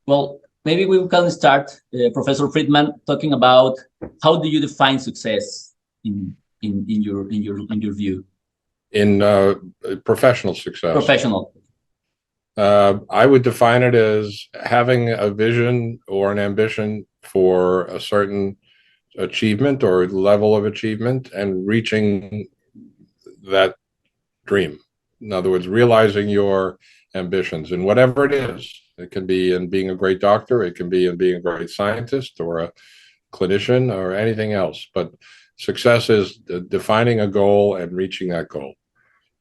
Well, maybe we can start, Professor Friedman, talking about how do you define success in your view, In professional success, professional. I would define it as having a vision or an ambition for a certain achievement or level of achievement and reaching that dream. In other words, realizing your ambitions and whatever it is. It can be in being a great doctor, it can be in being a great scientist or a clinician or anything else. But success is defining a goal and reaching that goal.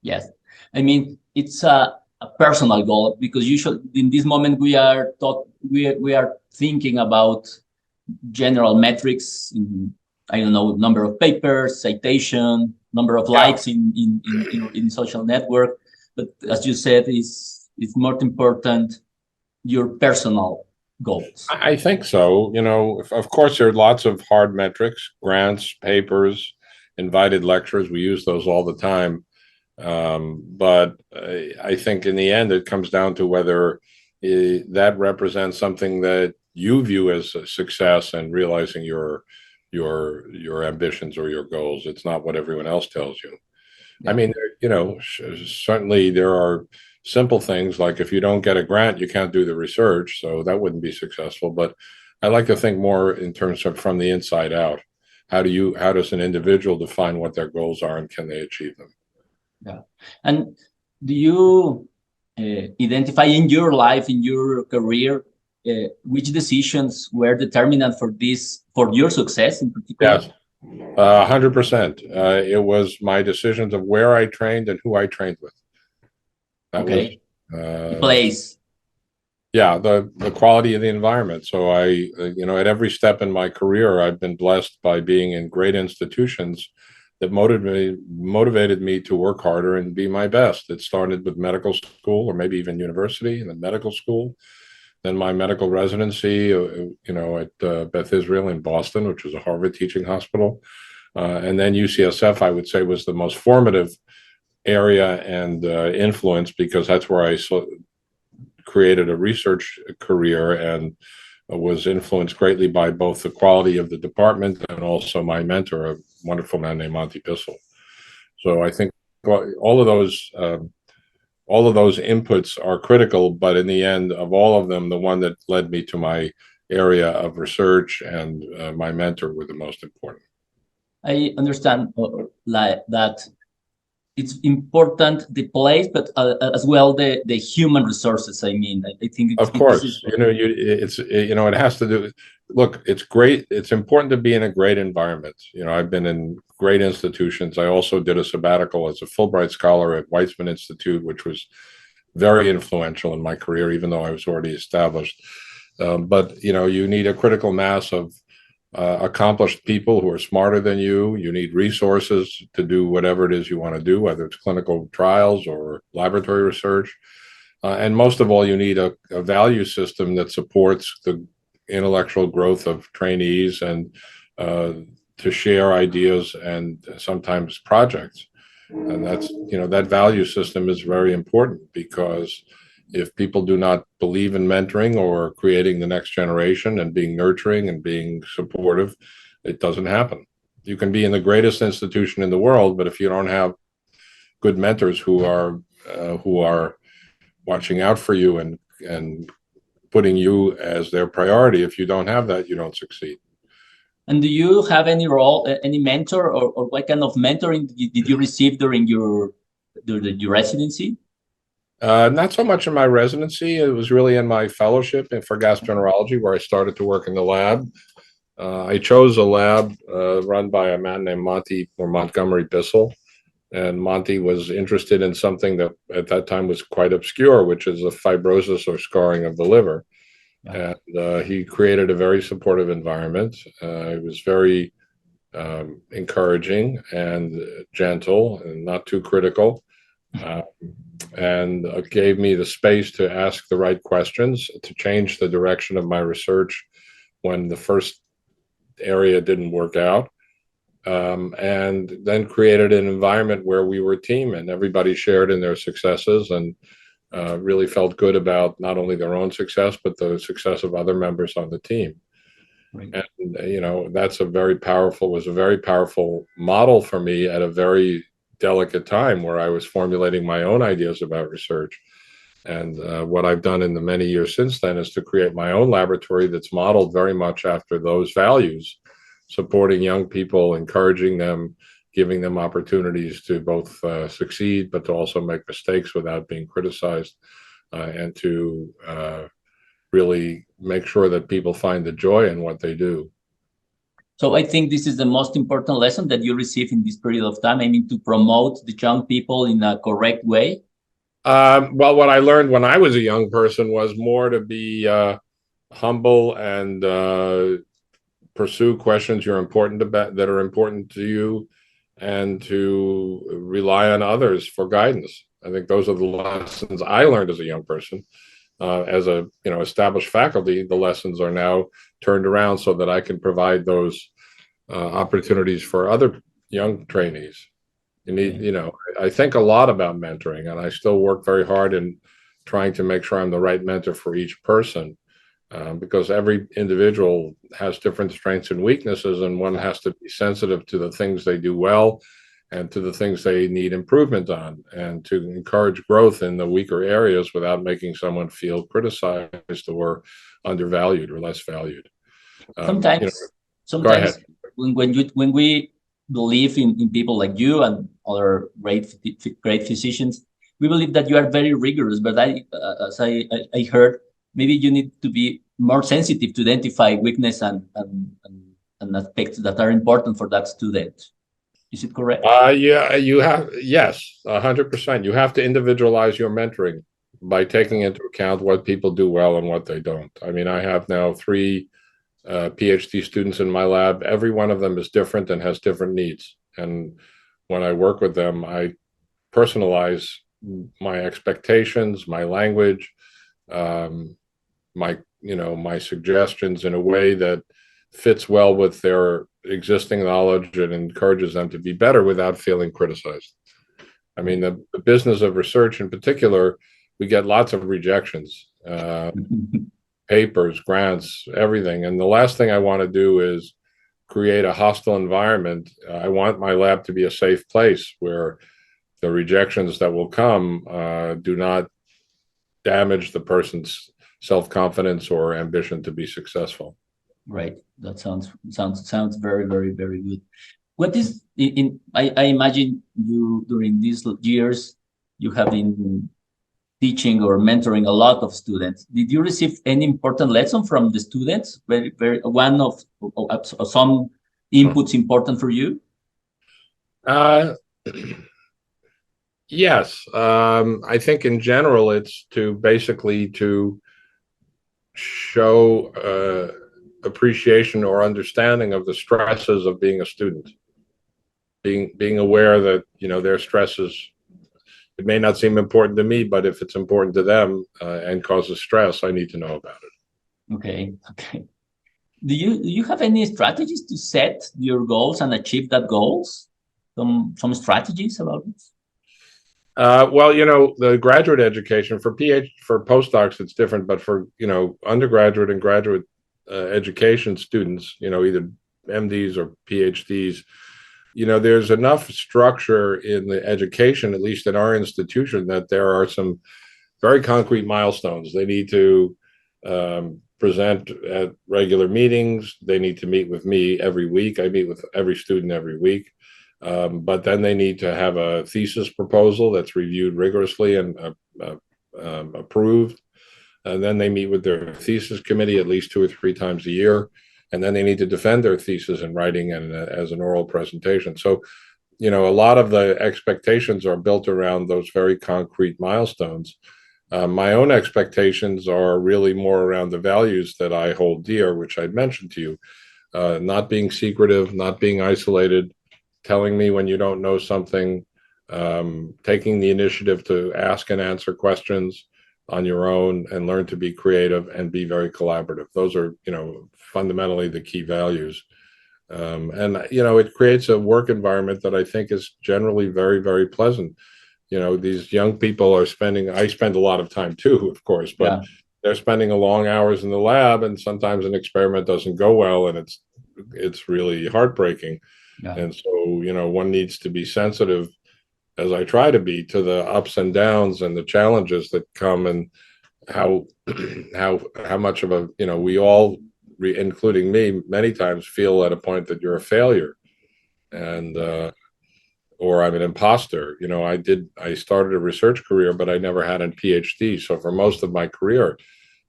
Yes, I mean it's a personal goal because usually in this moment we are thinking about general metrics in, I don't know, number of papers, citation, number of Yeah, likes in social network. But as you said, it's more important your personal goals. I think so. You know, of course, there are lots of hard metrics, grants, papers, invited lectures. We use those all the time. But I think in the end, it comes down to whether that represents something that you view as a success and realizing your ambitions or your goals. It's not what everyone else tells you. I Yeah. mean, you know, certainly there are simple things like if you don't get a grant, you can't do the research, so that wouldn't be successful. But I like to think more in terms of from the inside out. How does an individual define what their goals are and can they achieve them? Yeah. And do you identify in your life, in your career, which decisions were determinant for this, for your success in particular? Yes, 100%. It was my decisions of where I trained and who I trained with. That was, Okay. The uh, place. yeah, the quality of the environment. So you know, at every step in my career, I've been blessed by being in great institutions that motivated me to work harder and be my best. It started with medical school, or maybe even university, and then medical school. Then my medical residency, you know, at Beth Israel in Boston, which was a Harvard teaching hospital. And then UCSF, I would say, was the most formative area and influence because that's where I created a research career and was influenced greatly by both the quality of the department and also my mentor, a wonderful man named Monty Bissell. So I think all of those all of those inputs are critical, but in the end of all of them, the one that led me to my area of research and my mentor were the most important. I understand like that it's important the place, but as well the human resources. I mean, I think Of this is course, you know, you know, it has to do. Look, it's great. It's important to be in a great environment. You know, I've been in great institutions. I also did a sabbatical as a Fulbright scholar at Weizmann Institute, which was very influential in my career, even though I was already established. But you know, you need a critical mass of accomplished people who are smarter than you. You need resources to do whatever it is you want to do, whether it's clinical trials or laboratory research. And most of all, you need a value system that supports the intellectual growth of trainees and to share ideas and sometimes projects. And that's, you know, that value system is very important because if people do not believe in mentoring or creating the next generation and being nurturing and being supportive, it doesn't happen. You can be in the greatest institution in the world, but if you don't have good mentors who are watching out for you and putting you as their priority, if you don't have that, you don't succeed. And do you have any role, any mentor, or what kind of mentoring did you receive during your residency? Not so much in my residency. It was really in my fellowship for gastroenterology, where I started to work in the lab. I chose a lab run by a man named Monty or Montgomery Bissell. And Monty was interested in something that at that time was quite obscure, which is the fibrosis or scarring of the liver. Yeah. And he created a very supportive environment. It was very encouraging and gentle and not too critical. Uh, and gave me the space to ask the right questions, to change the direction of my research when the first area didn't work out. And then created an environment where we were a team and everybody shared in their successes. And really felt good about not only their own success, but the success of other members on the team. Right. And, was a very powerful model for me at a very delicate time where I was formulating my own ideas about research. And what I've done in the many years since then is to create my own laboratory that's modeled very much after those values, supporting young people, encouraging them, giving them opportunities to both succeed, but to also make mistakes without being criticized, and to really make sure that people find the joy in what they do. So I think this is the most important lesson that you receive in this period of time. I mean, to promote the young people in a correct way. Well, what I learned when I was a young person was more to be humble and pursue questions that are important to you, and to rely on others for guidance. I think those are the lessons I learned as a young person. As a established faculty, the lessons are now turned around so that I can provide those opportunities for other young trainees. You need, I think a lot about mentoring, and I still work very hard in trying to make sure I'm the right mentor for each person, because every individual has different strengths and weaknesses, and one has to be sensitive to the things they do well and to the things they need improvement on, and to encourage growth in the weaker areas without making someone feel criticized or undervalued or less valued. Sometimes when we believe in people like you and other great physicians, we believe that you are very rigorous. But as I heard, maybe you need to be more sensitive to identify weakness and aspects that are important for that student. Is it correct? Yeah, yes, 100%. You have to individualize your mentoring by taking into account what people do well and what they don't. I mean, I have now 3 PhD students in my lab. Every one of them is different and has different needs. And when I work with them, I personalize my expectations, my language, my suggestions in a way that fits well with their existing knowledge and encourages them to be better without feeling criticized. I mean, the business of research in particular, we get lots of rejections, papers, grants, everything. And the last thing I want to do is create a hostile environment. I want my lab to be a safe place where the rejections that will come do not damage the person's self-confidence or ambition to be successful. Right. That sounds very, very, very good. What is I imagine you during these years you have been teaching or mentoring a lot of students. Did you receive any important lesson from the students? One of some inputs important for you? Yes. I think in general it's to basically to show appreciation or understanding of the stresses of being a student, being aware that their stresses, it may not seem important to me, but if it's important to them and causes stress, I need to know about it. Okay. Do you have any strategies to set your goals and achieve that goals? Some strategies about it? Well, the graduate education for postdocs, it's different, but for undergraduate and graduate education students, either MDs or PhDs, there's enough structure in the education, at least in our institution, that there are some very concrete milestones. They need to present at regular meetings. They need to meet with me every week. I meet with every student every week. But then they need to have a thesis proposal that's reviewed rigorously and approved. And then they meet with their thesis committee at least 2 or 3 times a year. And then they need to defend their thesis in writing and as an oral presentation. So, a lot of the expectations are built around those very concrete milestones. My own expectations are really more around the values that I hold dear, which I mentioned to you, not being secretive, not being isolated, telling me when you don't know something, taking the initiative to ask and answer questions on your own and learn to be creative and be very collaborative. Those are, fundamentally the key values. And it creates a work environment that I think is generally very, very pleasant. these young people are spending, I spend a lot of time too, of course, but Yeah. they're spending a long hours in the lab, and sometimes an experiment doesn't go well, and it's really heartbreaking. Yeah. And so, one needs to be sensitive, as I try to be, to the ups and downs and the challenges that come, and how how much of a, we all, including me, many times feel at a point that you're a failure, and or I'm an imposter. I started a research career, but I never had a PhD. So for most of my career,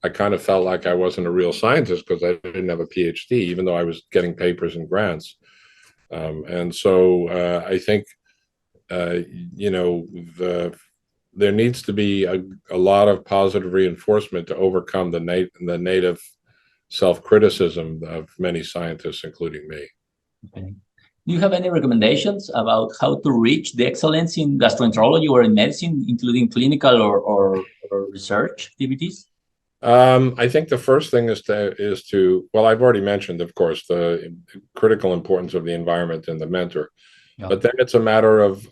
I kind of felt like I wasn't a real scientist because I didn't have a PhD, even though I was getting papers and grants. And so I think, there needs to be a lot of positive reinforcement to overcome the native self-criticism of many scientists, including me. Okay. Do you have any recommendations about how to reach the excellence in gastroenterology or in medicine, including clinical or research activities? I think the first thing is to, well, I've already mentioned, of course, the critical importance of the environment and the mentor, Yeah. but then it's a matter of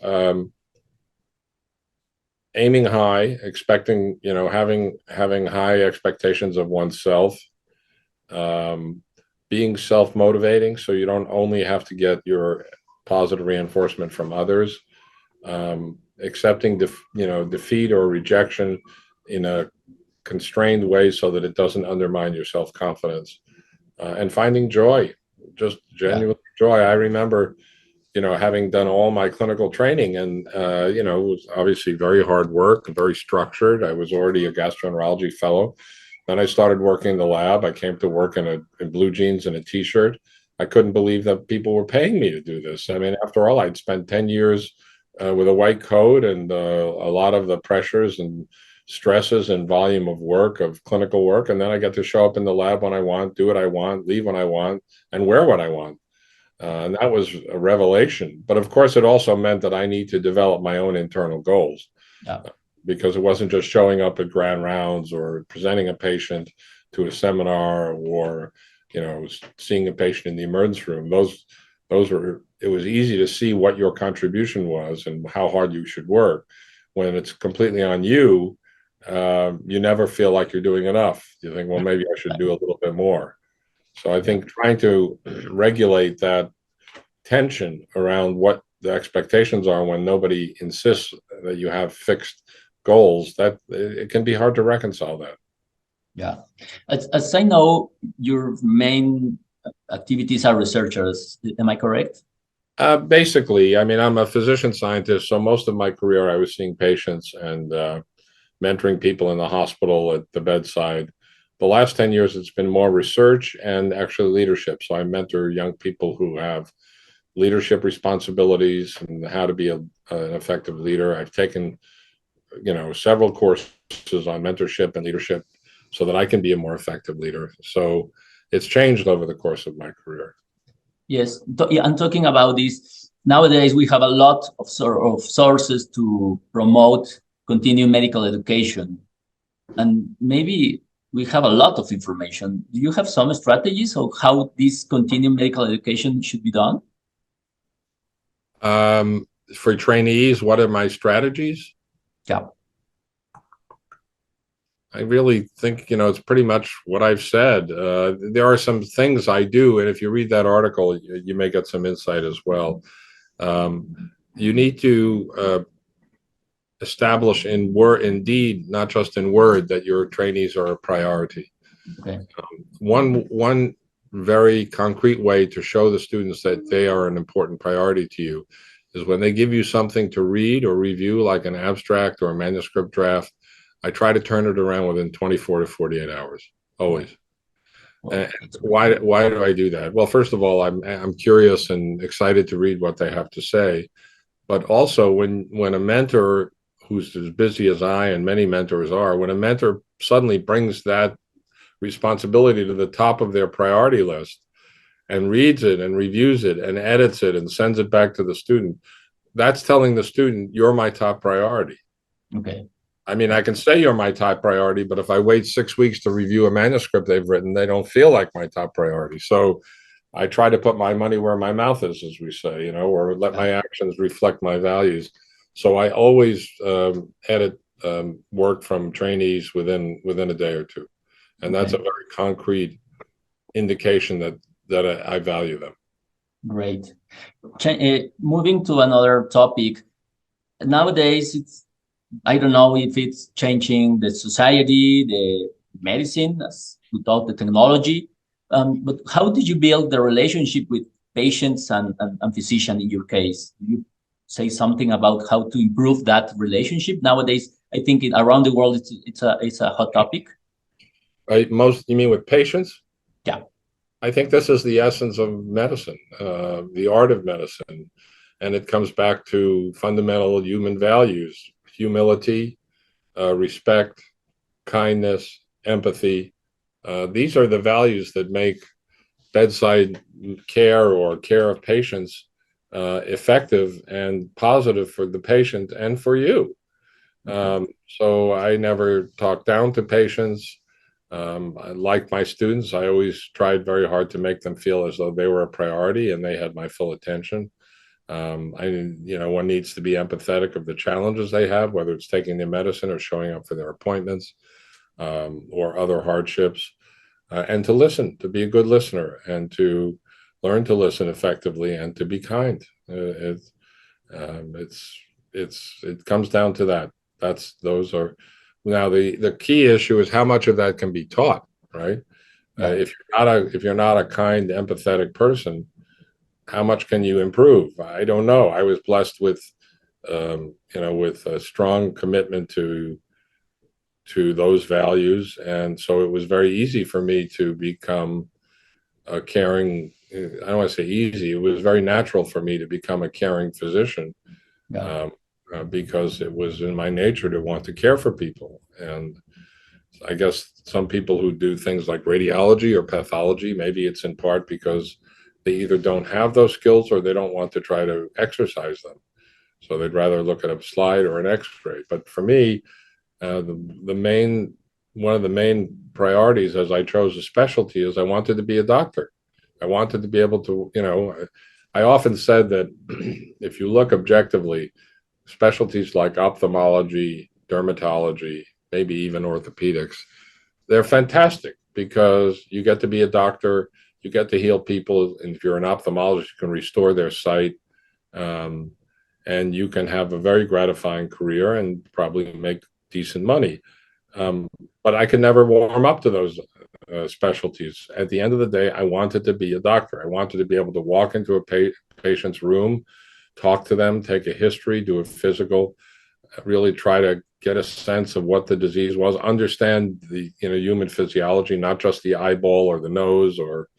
aiming high, expecting, having high expectations of oneself, being self-motivating, so you don't only have to get your positive reinforcement from others, accepting defeat or rejection in a constrained way so that it doesn't undermine your self-confidence, and finding joy, just Yeah. genuine joy. I remember, having done all my clinical training, and it was obviously very hard work, very structured. I was already a gastroenterology fellow. Then I started working in the lab. I came to work in blue jeans and a t-shirt. I couldn't believe that people were paying me to do this. I mean, after all, I'd spent 10 years with a white coat, and a lot of the pressures and stresses and volume of work, of clinical work. And then I get to show up in the lab when I want, do what I want, leave when I want, and wear what I want. And that was a revelation. But of course, it also meant that I need to develop my own internal goals, Yeah. because it wasn't just showing up at grand rounds or presenting a patient to a seminar, or seeing a patient in the emergency room. Those were, it was easy to see what your contribution was and how hard you should work. When it's completely on you, you never feel like you're doing enough. You think, well, maybe I should do a little bit more. So I think trying to regulate that tension around what the expectations are when nobody insists that you have fixed goals, that it can be hard to reconcile that. Yeah. As I know, your main activities are researchers. Am I correct? Basically, I mean, I'm a physician scientist, so most of my career I was seeing patients and mentoring people in the hospital at the bedside. The last 10 years, it's been more research and actually leadership. So I mentor young people who have leadership responsibilities and how to be an effective leader. I've taken, several courses on mentorship and leadership so that I can be a more effective leader. So it's changed over the course of my career. Yes. Yeah, I'm talking about this. Nowadays, we have a lot of sources to promote continuing medical education. And maybe we have a lot of information. Do you have some strategies of how this continuing medical education should be done? For trainees, what are my strategies? Yeah. I really think, it's pretty much what I've said. There are some things I do, and if you read that article, you may get some insight as well. You need to establish in deed, not just in word, that your trainees are a priority. Okay. One very concrete way to show the students that they are an important priority to you is when they give you something to read or review, like an abstract or a manuscript draft. I try to turn it around within 24 to 48 hours, always. Well, Why do I do that? Well, first of all, I'm curious and excited to read what they have to say. But also, when a mentor who's as busy as I and many mentors are, when a mentor suddenly brings that responsibility to the top of their priority list and reads it and reviews it and edits it and sends it back to the student, that's telling the student, you're my top priority. okay. I mean, I can say you're my top priority, but if I wait 6 weeks to review a manuscript they've written, they don't feel like my top priority. So I try to put my money where my mouth is, as we say, or let my actions reflect my values. So I always edit work from trainees within a day or two, and that's a Okay, very concrete indication that I value them. great. Moving to another topic, nowadays it's I don't know if it's changing the society, the medicine, as without the technology. But how did you build the relationship with patients and physician in your case? You say something about how to improve that relationship nowadays. I think around the world it's a hot topic. Right? Most, you mean with patients? Yeah, I think this is the essence of medicine, the art of medicine, and it comes back to fundamental human values: humility, respect, kindness, empathy. These are the values that make bedside care or care of patients effective and positive for the patient and for you. okay, So I never talk down to patients. Like my students, I always tried very hard to make them feel as though they were a priority and they had my full attention. One needs to be empathetic of the challenges they have, whether it's taking their medicine or showing up for their appointments, or other hardships, and to listen, to be a good listener, and to learn to listen effectively, and to be kind. It comes down to that. Those are now the key issue is how much of that can be taught, right? yeah, If you're not a kind, empathetic person, how much can you improve? I don't know. I was blessed with with a strong commitment to those values, and so it was very easy for me to become a caring. I don't want to say easy. It was very natural for me to become a caring physician, yeah, um, because it was in my nature to want to care for people. And I guess some people who do things like radiology or pathology, maybe it's in part because they either don't have those skills or they don't want to try to exercise them. So they'd rather look at a slide or an X-ray. But for me, the main one of the main priorities as I chose a specialty is I wanted to be a doctor. I wanted to be able to, I often said that if you look objectively, specialties like ophthalmology, dermatology, maybe even orthopedics, they're fantastic because you get to be a doctor, you get to heal people, and if you're an ophthalmologist, you can restore their sight, um, and you can have a very gratifying career and probably make decent money. Um, but I could never warm up to those specialties. At the end of the day, I wanted to be a doctor. I wanted to be able to walk into a patient's room, talk to them, take a history, do a physical, really try to get a sense of what the disease was, understand the human physiology, not just the eyeball or the nose, or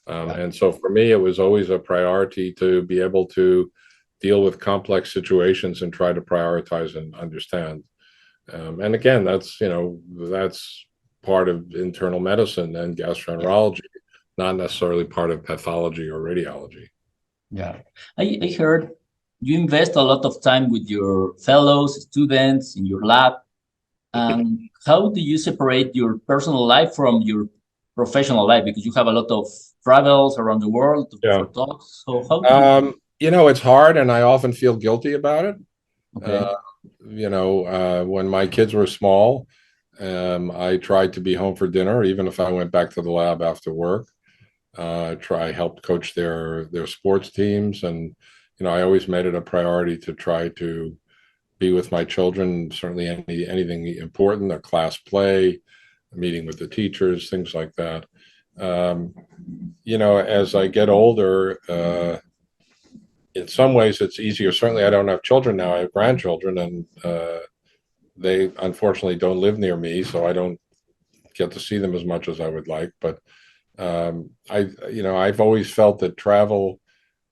yeah, and so for me, it was always a priority to be able to deal with complex situations and try to prioritize and understand. And again, that's part of internal medicine and yeah, gastroenterology, not necessarily part of pathology or radiology. yeah. I heard you invest a lot of time with your fellows, students in your lab. How do you separate your personal life from your professional life? Because you have a lot of travels around the world Yeah. for talks. So how do you? It's hard, and I often feel guilty about it. Okay, Uh, when my kids were small, I tried to be home for dinner, even if I went back to the lab after work. Helped coach their sports teams, and I always made it a priority to try to be with my children. Certainly, anything important, a class play, a meeting with the teachers, things like that. Um, as I get older, in some ways it's easier. Certainly, I don't have children now. I have grandchildren, and they unfortunately don't live near me, so I don't get to see them as much as I would like. But I've always felt that travel,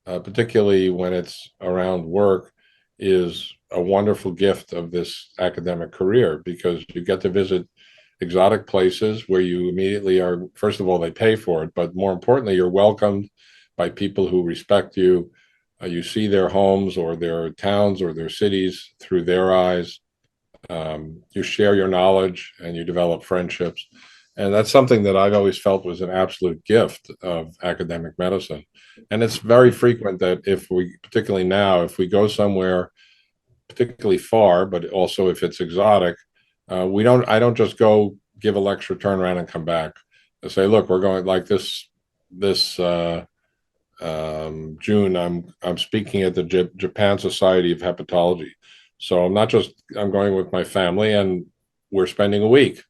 particularly when it's around work, is a wonderful gift of this academic career because you get to visit exotic places where you immediately are, first of all, they pay for it, but more importantly, you're welcomed by people who respect you. You see their homes or their towns or their cities through their eyes. You share your knowledge and you develop friendships. And that's something that I've always felt was an absolute gift of academic medicine. And it's very frequent that particularly now, if we go somewhere particularly far, but also if it's exotic, I don't just go give a lecture, turn around and come back. I say, look, we're going like this June, I'm speaking at the Japan Society of Hepatology. So I'm going with my family, and we're spending a week,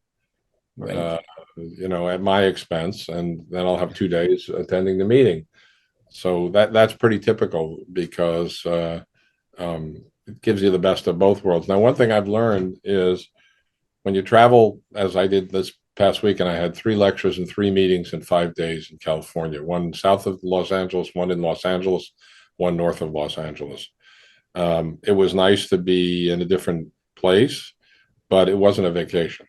Right. at my expense, and then I'll have 2 days attending the meeting. So that's pretty typical because it gives you the best of both worlds. Now, one thing I've learned is when you travel, as I did this past week, and I had 3 lectures and 3 meetings in 5 days in California, one south of Los Angeles, one in Los Angeles, one north of Los Angeles. It was nice to be in a different place, but it wasn't a vacation.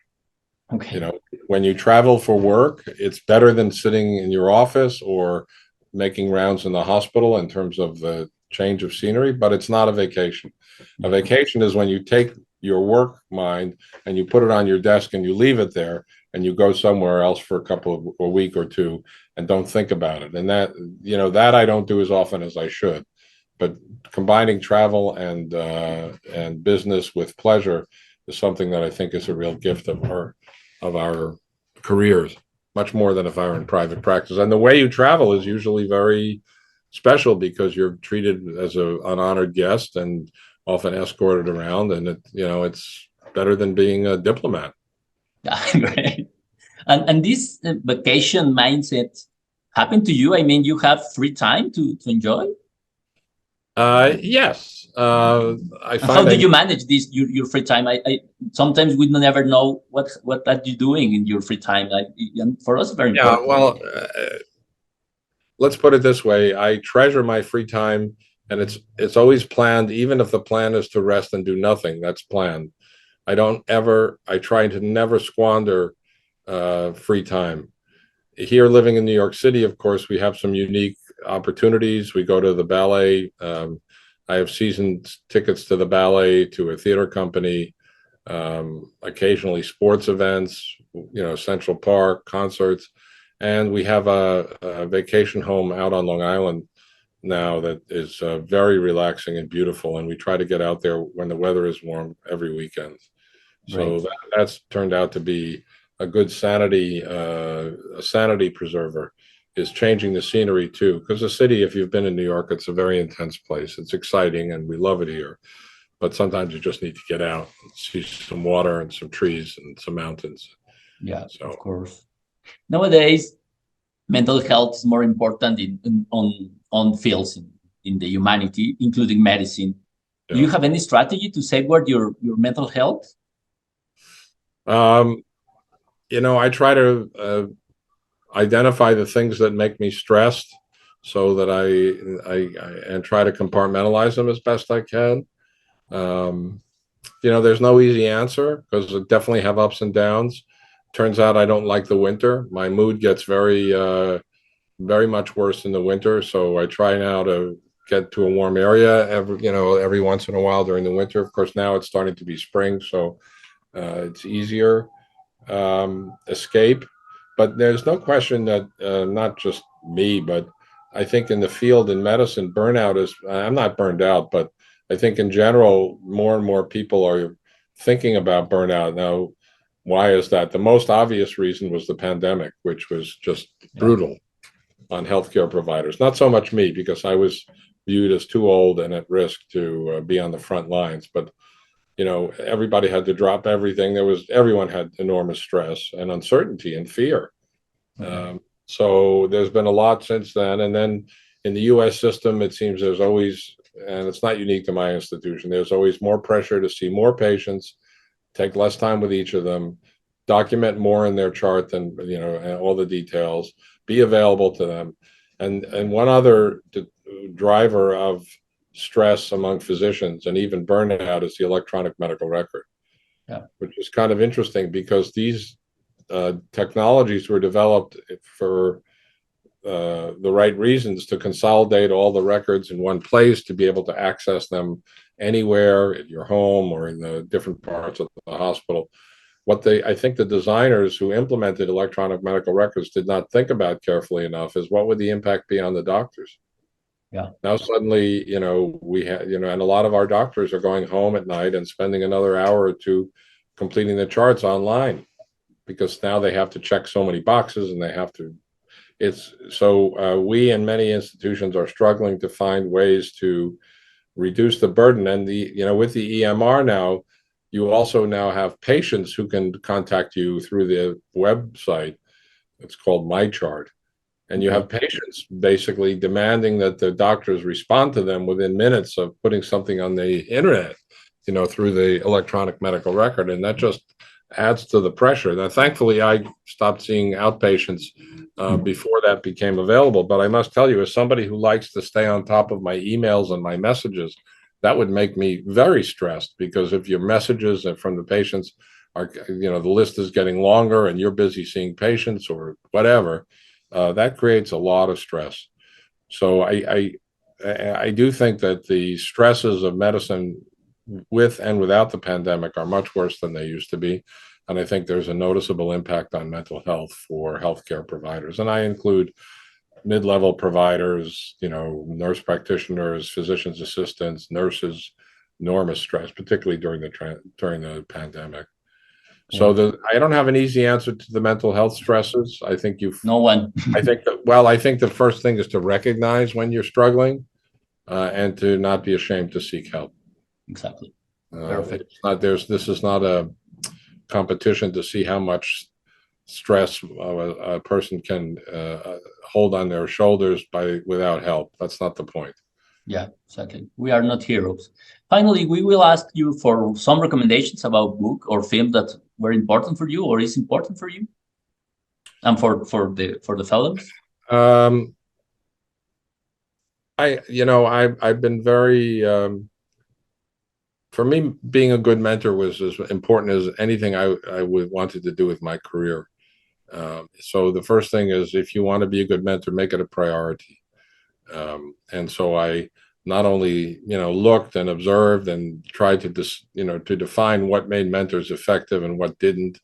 Okay. When you travel for work, it's better than sitting in your office or making rounds in the hospital in terms of the change of scenery, but it's not a vacation. A vacation is when you take your work mind and you put it on your desk and you leave it there and you go somewhere else for a week or two and don't think about it. And that I don't do as often as I should. But combining travel and business with pleasure is something that I think is a real gift of our careers, much more than if I were in private practice. And the way you travel is usually very special because you're treated as an honored guest and often escorted around, and it's better than being a diplomat. Great. And this vacation mindset happened to you? I mean, you have free time to enjoy? Yes. I And how find do you manage this your free time? I sometimes we never know what are you doing in your free time. And for us, very yeah, important. well, let's put it this way. I treasure my free time, and it's always planned, even if the plan is to rest and do nothing, that's planned. I try to never squander free time. Here, living in New York City, of course, we have some unique opportunities. We go to the ballet. I have season tickets to the ballet, to a theater company, occasionally sports events, Central Park, concerts. And we have a vacation home out on Long Island now that is very relaxing and beautiful. And we try to get out there when the weather is warm every weekend. So Great. that's turned out to be a good a sanity preserver, is changing the scenery too. Because the city, if you've been in New York, it's a very intense place. It's exciting and we love it here. But sometimes you just need to get out and see some water and some trees and some mountains. Yeah, So of course. Nowadays, mental health is more important on fields in the humanity, including medicine. Do you yeah. have any strategy to safeguard your mental health? Um, I try to identify the things that make me stressed so that and try to compartmentalize them as best I can. Um, there's no easy answer because I definitely have ups and downs. Turns out I don't like the winter. My mood gets very much worse in the winter. So I try now to get to a warm area every once in a while during the winter. Of course, now it's starting to be spring, so it's easier escape. But there's no question that not just me, but I think in the field in medicine, burnout is, I'm not burned out, but I think in general, more and more people are thinking about burnout. Now, why is that? The most obvious reason was the pandemic, which was just Yeah. brutal on healthcare providers. Not so much me, because I was viewed as too old and at risk to be on the front lines, but everybody had to drop everything. Everyone had enormous stress and uncertainty and fear. Okay. So there's been a lot since then. And then in the US system, it seems there's always, and it's not unique to my institution, there's always more pressure to see more patients, take less time with each of them, document more in their chart than, and all the details, be available to them. And one other driver of stress among physicians and even burnout is the electronic medical record, Yeah. which is kind of interesting because these technologies were developed for the right reasons, to consolidate all the records in one place, to be able to access them anywhere at your home or in the different parts of the hospital. I think the designers who implemented electronic medical records did not think about carefully enough is what would the impact be on the doctors? Yeah. Now suddenly, we have, and a lot of our doctors are going home at night and spending another hour or two completing the charts online because now they have to check so many boxes and they have to. It's so we and many institutions are struggling to find ways to reduce the burden. And with the EMR now, you also now have patients who can contact you through the website. It's called MyChart. And you Okay. have patients basically demanding that the doctors respond to them within minutes of putting something on the internet, through the electronic medical record. And that just adds to the pressure. Now, thankfully, I stopped seeing outpatients before that became available. But I must tell you, as somebody who likes to stay on top of my emails and my messages, that would make me very stressed, because if your messages from the patients are, the list is getting longer and you're busy seeing patients or whatever, that creates a lot of stress. So I do think that the stresses of medicine with and without the pandemic are much worse than they used to be. And I think there's a noticeable impact on mental health for healthcare providers. And I include mid-level providers, nurse practitioners, physicians assistants, nurses, enormous stress, particularly during the pandemic. Okay. So I don't have an easy answer to the mental health stresses. No one. I think the first thing is to recognize when you're struggling, and to not be ashamed to seek help. Exactly. Perfect. This is not a competition to see how much stress a person can hold on their shoulders without help. That's not the point. Yeah, exactly. We are not heroes. Finally, we will ask you for some recommendations about book or film that were important for you or is important for you, and for the fellows. Um, I've been very, for me, being a good mentor was as important as anything I would wanted to do with my career. So the first thing is, if you want to be a good mentor, make it a priority. And so I not only, looked and observed and tried to define what made mentors effective and what didn't.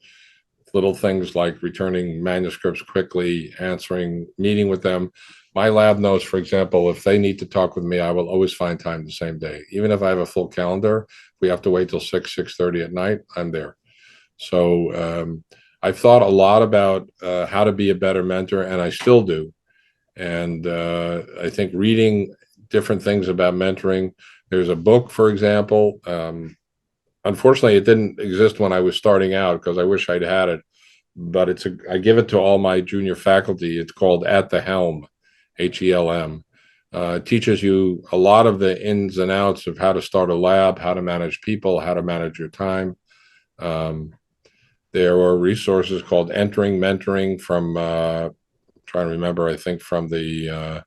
Little things like returning manuscripts quickly, meeting with them. My lab knows, for example, if they need to talk with me, I will always find time the same day. Even if I have a full calendar, if we have to wait till 6:30 at night, I'm there. So I've thought a lot about how to be a better mentor, and I still do. And I think reading different things about mentoring. There's a book, for example. Unfortunately, it didn't exist when I was starting out, because I wish I'd had it. But I give it to all my junior faculty. It's called At the Helm, HELM. It teaches you a lot of the ins and outs of how to start a lab, how to manage people, how to manage your time. There are resources called Entering Mentoring from, trying to remember, I think from the,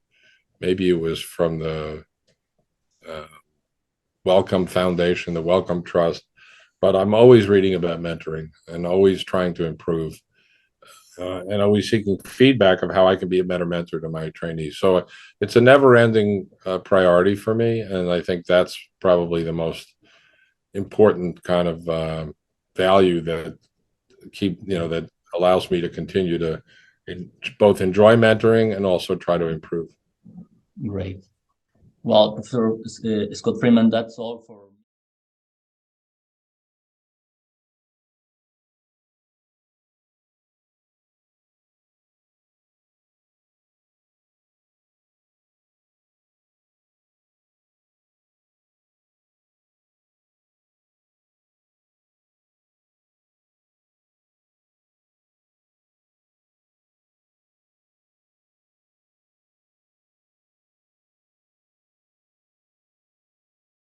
maybe it was from the Wellcome Foundation, the Wellcome Trust. But I'm always reading about mentoring and always trying to improve, and always seeking feedback of how I can be a better mentor to my trainees. So it's a never-ending priority for me, and I think that's probably the most important kind of value that that allows me to continue to both enjoy mentoring and also try to improve. Great. Well, Professor Scott Friedman, that's all for